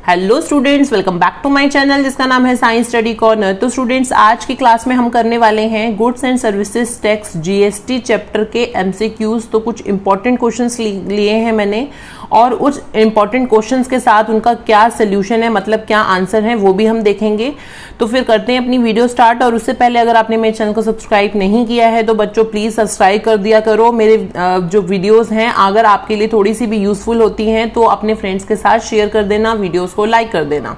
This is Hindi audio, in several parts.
Hello students, welcome back to my channel जिसका नाम है साइंस स्टडी कॉर्नर। तो स्टूडेंट्स, आज की क्लास में हम करने वाले हैं goods and services tax GST chapter के एमसीक्यूज। तो कुछ इंपॉर्टेंट क्वेश्चंस लिए हैं मैंने, और उस इंपॉर्टेंट क्वेश्चंस के साथ उनका क्या सोल्यूशन है, मतलब क्या आंसर है, वो भी हम देखेंगे। तो फिर करते हैं अपनी वीडियो स्टार्ट। और उससे पहले अगर आपने मेरे चैनल को सब्सक्राइब नहीं किया है तो बच्चों प्लीज सब्सक्राइब कर दिया करो। मेरे जो वीडियोस हैं अगर आपके लिए थोड़ी सी भी यूजफुल होती हैं तो अपने फ्रेंड्स के साथ शेयर कर देना, वीडियोस को लाइक कर देना।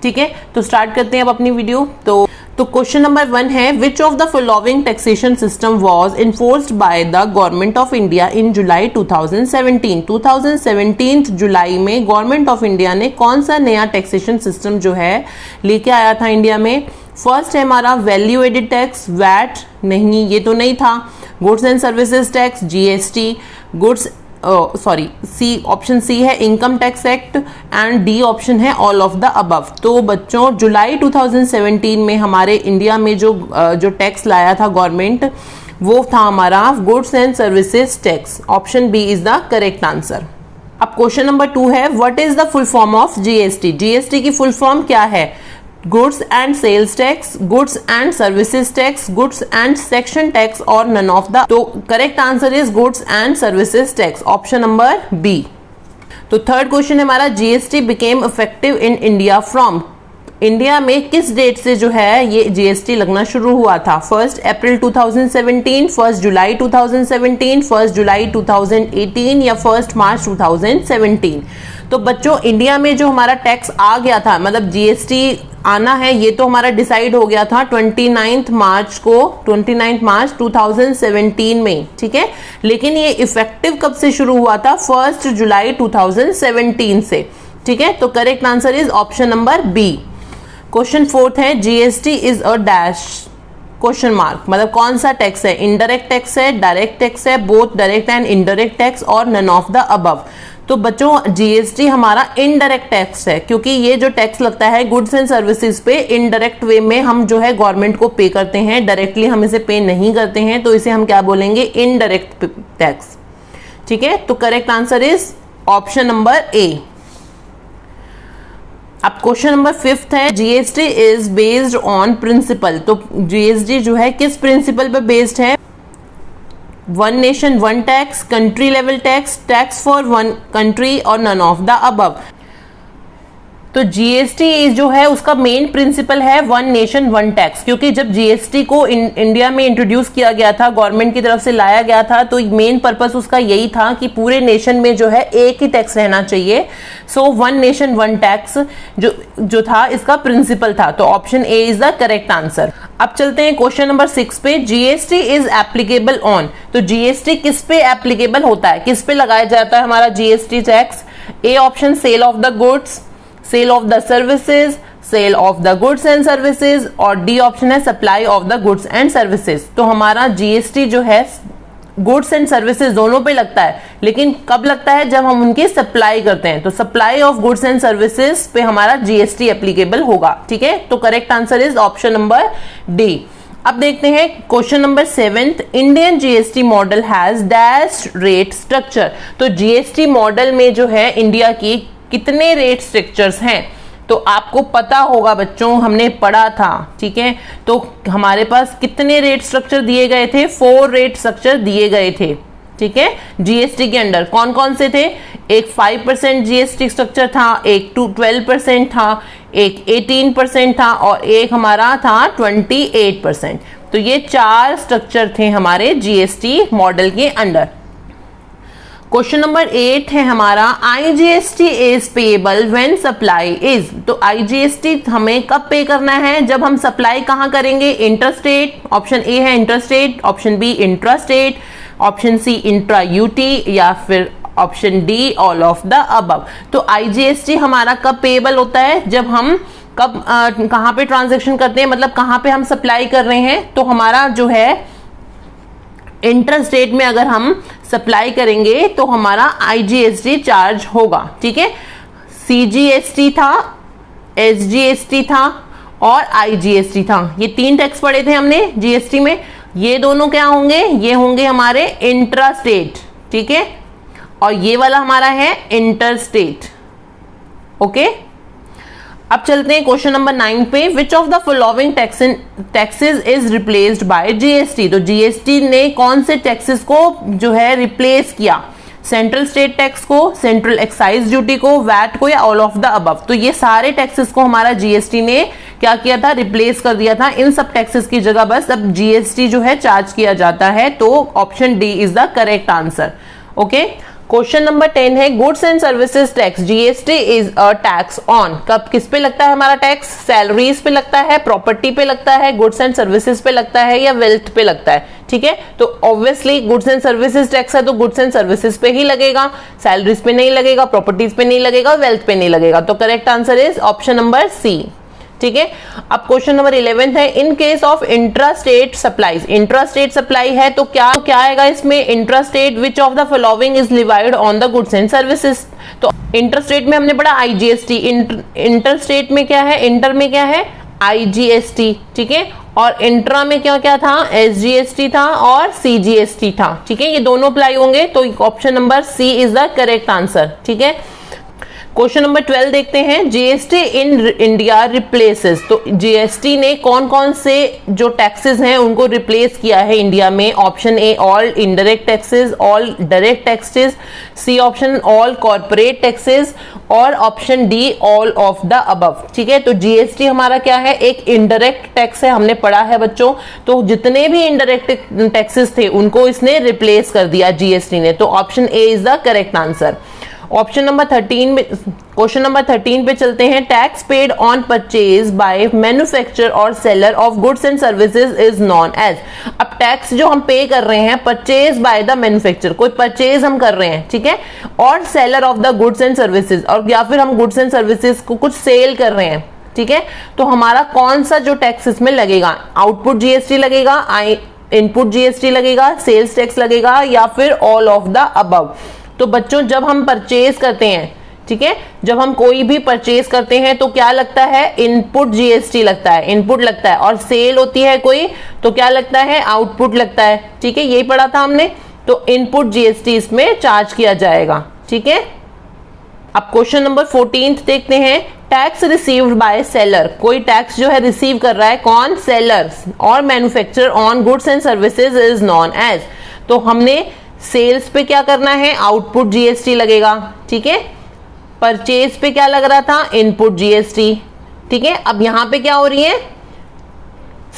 ठीक है, तो स्टार्ट करते हैं अब अपनी वीडियो। तो क्वेश्चन नंबर 1 है, which of the following taxation system was enforced by the government of India in July 2017। 2017 जुलाई में गवर्नमेंट ऑफ इंडिया ने कौन सा नया टैक्सेशन सिस्टम जो है लेके आया था इंडिया में। फर्स्ट है हमारा वैल्यू एडेड टैक्स, वैट नहीं, ये तो नहीं था। Goods and services tax, GST. C option C है income tax act, and D option है ऑल ऑफ द अबव। तो बच्चों जुलाई 2017 में हमारे इंडिया में जो टैक्स लाया था गवर्नमेंट, वो था हमारा goods and services tax. Option B is the correct answer. अब क्वेश्चन नंबर 2 है, what is the full form of GST. GST की फुल फॉर्म क्या है। Goods and sales tax, goods and services tax, goods and section tax, और नन ऑफ द। तो correct answer is goods and services tax, option number B. तो थर्ड क्वेश्चन है हमारा, GST became effective in India from. India में किस डेट से जो है ये जीएसटी लगना शुरू हुआ था। 1 अप्रैल 2017, 1 जुलाई 2017, 1 जुलाई 2018 या 1 मार्च 2017। तो बच्चों इंडिया में जो हमारा टैक्स आ गया था, मतलब जीएसटी आना है, ये तो हमारा डिसाइड हो गया था 29 मार्च 2017 में। ठीक है, लेकिन ये इफेक्टिव कब से शुरू हुआ था। 1 जुलाई 2017 से। ठीक है, तो correct answer is option number B. Question 4 है, GST is a dash question mark, मतलब कौन सा टैक्स है। इनडायरेक्ट टैक्स है, डायरेक्ट टैक्स है, both direct and indirect tax, और नन ऑफ द अबव। तो बच्चों जीएसटी हमारा इनडायरेक्ट टैक्स है, क्योंकि ये जो टैक्स लगता है गुड्स एंड सर्विसेज पे इनडायरेक्ट वे में हम जो है गवर्नमेंट को पे करते हैं, डायरेक्टली हम इसे पे नहीं करते हैं, तो इसे हम क्या बोलेंगे, इनडायरेक्ट टैक्स। ठीक है, तो correct answer is option number A. अब क्वेश्चन नंबर 5 है, GST is based on principle. तो जीएसटी जो है किस प्रिंसिपल पे बेस्ड है। One nation one tax, country level tax, tax for one country, और नन ऑफ द अबव। तो जीएसटी जो है उसका मेन प्रिंसिपल है वन नेशन वन टैक्स, क्योंकि जब जीएसटी को इंडिया में इंट्रोड्यूस किया गया था, गवर्नमेंट की तरफ से लाया गया था, तो मेन पर्पस उसका यही था कि पूरे नेशन में जो है एक ही टैक्स रहना चाहिए। So one nation one tax जो था इसका प्रिंसिपल था। तो option A is the correct answer. अब चलते हैं क्वेश्चन नंबर 6 पे, जीएसटी इज एप्लीकेबल ऑन। तो जीएसटी किस पे एप्लीकेबल होता है, किस पे लगाया जाता है हमारा GST tax. A option sale of the goods, sale of the services, sale of the goods and services, और डी ऑप्शन है supply of the goods and services. तो हमारा जीएसटी जो है गुड्स एंड सर्विसेज दोनों पे लगता है, लेकिन कब लगता है, जब हम उनकी सप्लाई करते हैं। तो supply of goods and services पे हमारा जीएसटी एप्लीकेबल होगा। ठीक है, तो correct answer is option number D. अब देखते हैं question number 7, Indian GST model has dash rate structure. तो जीएसटी मॉडल में जो है इंडिया की कितने रेट स्ट्रक्चर्स हैं, तो आपको पता होगा बच्चों, हमने पढ़ा था। ठीक है, तो हमारे पास कितने रेट स्ट्रक्चर दिए गए थे, 4 रेट स्ट्रक्चर दिए गए थे। ठीक है, जीएसटी के अंडर कौन कौन से थे। एक 5% जीएसटी स्ट्रक्चर था, एक 12% था, एक 18% था, और एक हमारा था 28%। तो ये 4 स्ट्रक्चर थे हमारे जीएसटी मॉडल के अंडर। क्वेश्चन नंबर 8 है हमारा, IGST is payable when supply is. तो आईजीएसटी हमें कब पे करना है, जब हम सप्लाई कहां करेंगे, इंटरस्टेट। ऑप्शन ए है interstate, option B intrastate, option C intra UT, या फिर option D all of the above. तो आईजीएसटी हमारा कब पेएबल होता है, जब हम कहां पे ट्रांजेक्शन करते हैं, मतलब कहां पे हम सप्लाई कर रहे हैं। तो हमारा जो है इंटरस्टेट में अगर हम सप्लाई करेंगे तो हमारा आईजीएसटी चार्ज होगा। ठीक है, सीजीएसटी था, एसजीएसटी था, और आईजीएसटी था। ये 3 टैक्स पढ़े थे हमने जीएसटी में। ये दोनों क्या होंगे, ये होंगे हमारे इंट्रास्टेट। ठीक है, और ये वाला हमारा है इंटरस्टेट। ओके, अब चलते हैं क्वेश्चन नंबर 9 पे। विच of the following taxes is replaced by GST. तो जीएसटी ने कौन से टैक्सेस को जो है रिप्लेस किया? सेंट्रल स्टेट टैक्स को, सेंट्रल एक्साइज ड्यूटी को, वैट को, या ऑल ऑफ द अबव। तो ये सारे टैक्सेस को हमारा जीएसटी ने क्या किया था? रिप्लेस कर दिया था। इन सब टैक्सेस की जगह बस अब जीएसटी जो है चार्ज किया जाता है। तो option D is the correct answer. Okay, question number 10 है goods and services tax. GST is a tax on. कब किस पे लगता है हमारा टैक्स? सैलरीज पे लगता है, प्रॉपर्टी पे लगता है, गुड्स एंड सर्विसेज पे लगता है, या वेल्थ पे लगता है? ठीक है, तो obviously goods and services tax है तो गुड्स एंड सर्विसेज पे ही लगेगा, सैलरीज पे नहीं लगेगा, प्रॉपर्टीज पे नहीं लगेगा, वेल्थ पे नहीं लगेगा। तो correct answer is option number C. ठीक है, अब क्वेश्चन नंबर 11 है in case of intra state supplies. Intra state supply है तो क्या आएगा इसमें? Intra state which of the following is levied on the goods and services. तो इंटर स्टेट में हमने पढ़ा आईजीएसटी, इंटर स्टेट में क्या है? इंटर में क्या है? आईजीएसटी। ठीक है, और इंट्रा में क्या क्या था? एसजीएसटी था और सीजीएसटी था। ठीक है, ये दोनों अप्लाई होंगे, तो option number C is the correct answer. ठीक है, क्वेश्चन नंबर 12 देखते हैं। GST in India replaces. तो जीएसटी ने कौन कौन से जो टैक्सेस हैं उनको रिप्लेस किया है इंडिया में? Option A all indirect taxes, all direct taxes, C option all corporate taxes, और option D all of the above. ठीक है, तो जीएसटी हमारा क्या है? एक इनडायरेक्ट टैक्स है, हमने पढ़ा है बच्चों। तो जितने भी इनडायरेक्ट टैक्सेस थे उनको इसने रिप्लेस कर दिया जीएसटी ने। तो option A is the correct answer. Option number 13 में, क्वेश्चन नंबर 13 पे चलते हैं। Tax paid on purchase by manufacturer और seller of goods and services is known as. अब टैक्स जो हम पे कर रहे हैं परचेज बाय द मैन्युफैक्चरर, कोई परचेज हम कर रहे हैं, ठीक है, और seller of the goods and services, और या फिर हम गुड्स एंड सर्विसेज को कुछ सेल कर रहे हैं, ठीक है, तो हमारा कौन सा जो टैक्स इसमें लगेगा? आउटपुट जीएसटी लगेगा, इनपुट जीएसटी लगेगा, सेल्स टैक्स लगेगा, या फिर ऑल ऑफ द अबव। तो बच्चों जब हम परचेज करते हैं, ठीक है, जब हम कोई भी परचेज करते हैं तो क्या लगता है? इनपुट जीएसटी लगता है, इनपुट लगता है, और सेल होती है कोई तो क्या लगता है? आउटपुट लगता है। ठीक है, यही पढ़ा था हमने। तो इनपुट जीएसटी इसमें चार्ज किया जाएगा। ठीक है, अब क्वेश्चन नंबर 14 देखते हैं। Tax received by seller. कोई टैक्स जो है रिसीव कर रहा है, कौन? सेलर्स और manufacturer on goods and services is known as. तो हमने सेल्स पे क्या करना है? आउटपुट जीएसटी लगेगा। ठीक है, परचेज पे क्या लग रहा था? Input GST. ठीक है, अब यहां पे क्या हो रही है?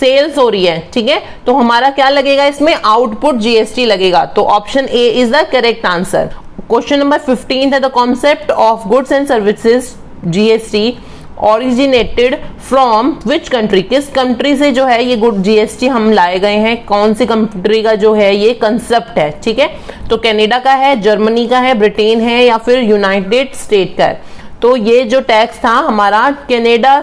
सेल्स हो रही है। ठीक है, तो हमारा क्या लगेगा इसमें? आउटपुट जीएसटी लगेगा। तो option A is the correct answer. Question number 15 है the concept of goods and services GST originated from which country. किस कंट्री से जो है ये गुड जीएसटी हम लाए गए हैं? कौन सी कंट्री का जो है ये कंसेप्ट है? ठीक है, तो कनाडा का है, जर्मनी का है, ब्रिटेन है, या फिर यूनाइटेड स्टेट का है। तो ये जो टैक्स था हमारा कनाडा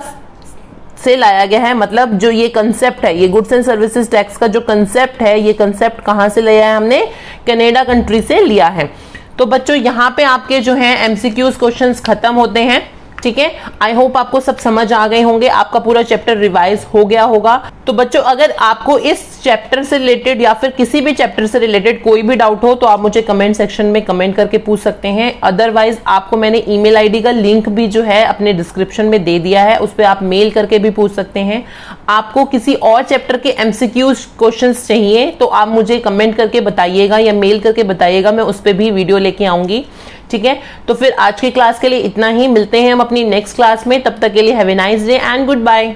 से लाया गया है। मतलब जो ये कंसेप्ट है, ये गुड्स एंड सर्विसेज टैक्स का जो कंसेप्ट है, ये कंसेप्ट कहां से लिया है? हमने कनाडा कंट्री से लिया है। तो बच्चों यहाँ पे आपके जो है एमसीक्यूज क्वेश्चंस खत्म होते हैं। ठीक है, आई होप आपको सब समझ आ गए होंगे, आपका पूरा चैप्टर रिवाइज हो गया होगा। तो बच्चों अगर आपको इस चैप्टर से रिलेटेड या फिर किसी भी चैप्टर से रिलेटेड कोई भी डाउट हो तो आप मुझे कमेंट सेक्शन में कमेंट करके पूछ सकते हैं। अदरवाइज आपको मैंने ईमेल आईडी का लिंक भी जो है अपने डिस्क्रिप्शन में दे दिया है, उस पर आप मेल करके भी पूछ सकते हैं। आपको किसी और चैप्टर के एमसीक्यूज क्वेश्चंस चाहिए तो आप मुझे कमेंट करके बताइएगा या मेल करके बताइएगा, मैं उस पर भी वीडियो लेके आऊंगी। ठीक है, तो फिर आज की क्लास के लिए इतना ही। मिलते हैं हम अपनी नेक्स्ट क्लास में, तब तक के लिए have a nice day and good bye.